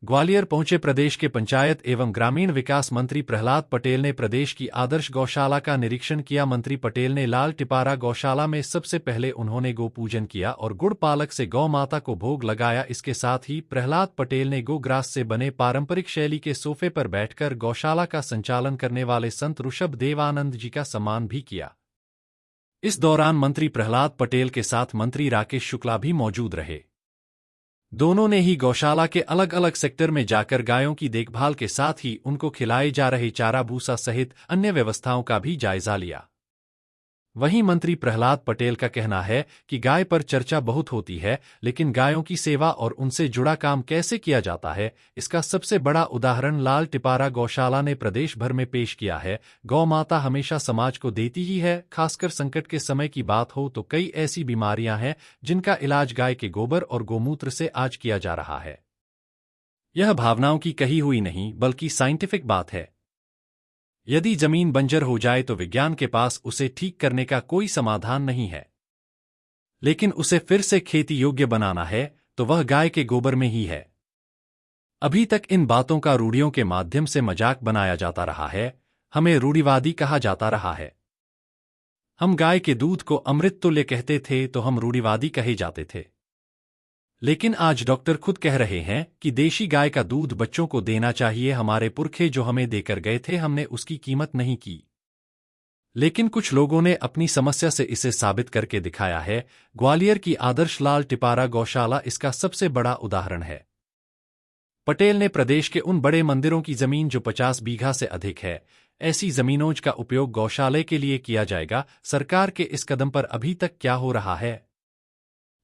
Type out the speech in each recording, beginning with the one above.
ग्वालियर पहुंचे प्रदेश के पंचायत एवं ग्रामीण विकास मंत्री प्रहलाद पटेल ने प्रदेश की आदर्श गौशाला का निरीक्षण किया। मंत्री पटेल ने लाल टिपारा गौशाला में सबसे पहले उन्होंने गौ पूजन किया और गुड़ पालक से गौ माता को भोग लगाया। इसके साथ ही प्रहलाद पटेल ने गो ग्रास से बने पारंपरिक शैली के सोफे पर बैठकर गौशाला का संचालन करने वाले संत ऋषभ देवानंद जी का सम्मान भी किया। इस दौरान मंत्री प्रहलाद पटेल के साथ मंत्री राकेश शुक्ला भी मौजूद रहे। दोनों ने ही गौशाला के अलग अलग सेक्टर में जाकर गायों की देखभाल के साथ ही उनको खिलाए जा रहे चारा भूसा सहित अन्य व्यवस्थाओं का भी जायजा लिया। वहीं मंत्री प्रहलाद पटेल का कहना है कि गाय पर चर्चा बहुत होती है, लेकिन गायों की सेवा और उनसे जुड़ा काम कैसे किया जाता है, इसका सबसे बड़ा उदाहरण लाल टिपारा गौशाला ने प्रदेश भर में पेश किया है। गौ माता हमेशा समाज को देती ही है। खासकर संकट के समय की बात हो तो कई ऐसी बीमारियां हैं जिनका इलाज गाय के गोबर और गोमूत्र से आज किया जा रहा है। यह भावनाओं की कही हुई नहीं बल्कि साइंटिफिक बात है। यदि जमीन बंजर हो जाए तो विज्ञान के पास उसे ठीक करने का कोई समाधान नहीं है, लेकिन उसे फिर से खेती योग्य बनाना है तो वह गाय के गोबर में ही है। अभी तक इन बातों का रूढ़ियों के माध्यम से मजाक बनाया जाता रहा है, हमें रूढ़िवादी कहा जाता रहा है। हम गाय के दूध को अमृत तुल्य कहते थे तो हम रूढ़िवादी कहे जाते थे। लेकिन आज डॉक्टर खुद कह रहे हैं कि देशी गाय का दूध बच्चों को देना चाहिए। हमारे पुरखे जो हमें देकर गए थे हमने उसकी कीमत नहीं की, लेकिन कुछ लोगों ने अपनी समस्या से इसे साबित करके दिखाया है। ग्वालियर की आदर्श लाल टिपारा गौशाला इसका सबसे बड़ा उदाहरण है। पटेल ने प्रदेश के उन बड़े मंदिरों की जमीन जो 50 बीघा से अधिक है, ऐसी जमीनों का उपयोग गौशाले के लिए किया जाएगा। सरकार के इस कदम पर अभी तक क्या हो रहा है,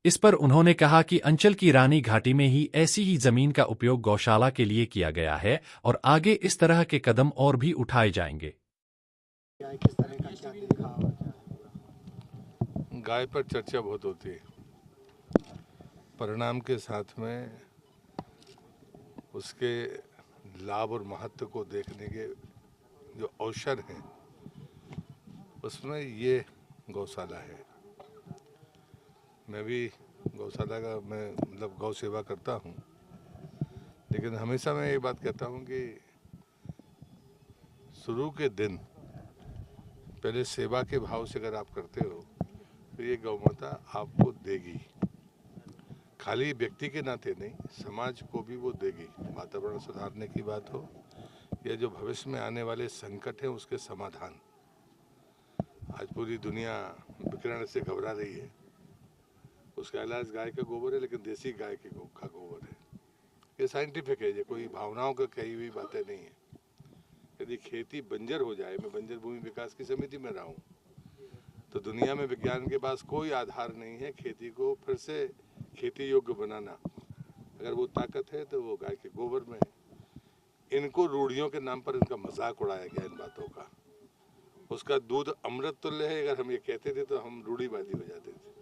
इस पर उन्होंने कहा कि अंचल की रानी घाटी में ही ऐसी ही जमीन का उपयोग गौशाला के लिए किया गया है और आगे इस तरह के कदम और भी उठाए जाएंगे। गाय पर चर्चा बहुत होती है, परिणाम के साथ में उसके लाभ और महत्व को देखने के जो अवसर हैं उसमें ये गौशाला है। मैं भी गौशाला का मतलब गौ सेवा करता हूँ, लेकिन हमेशा मैं ये बात कहता हूँ कि शुरू के दिन पहले सेवा के भाव से अगर आप करते हो तो ये गौ माता आपको देगी। खाली व्यक्ति के नाते नहीं, समाज को भी वो देगी। वातावरण सुधारने की बात हो या जो भविष्य में आने वाले संकट हैं उसके समाधान। आज पूरी दुनिया विकिरण से घबरा रही है, उसका इलाज गाय का गोबर है, लेकिन देसी गाय के का गोबर है। ये साइंटिफिक है, ये कोई भावनाओं का कही हुई बातें नहीं है। यदि खेती बंजर हो जाए, मैं बंजर भूमि विकास की समिति में रहा हूँ, तो दुनिया में विज्ञान के पास कोई आधार नहीं है खेती को फिर से खेती योग्य बनाना। अगर वो ताकत है तो वो गाय के गोबर में है। इनको रूढ़ियों के नाम पर इनका मजाक उड़ाया गया इन बातों का। उसका दूध अमृत तुल्य है, अगर हम ये कहते थे तो हम रूढ़िवादी हो जाते थे।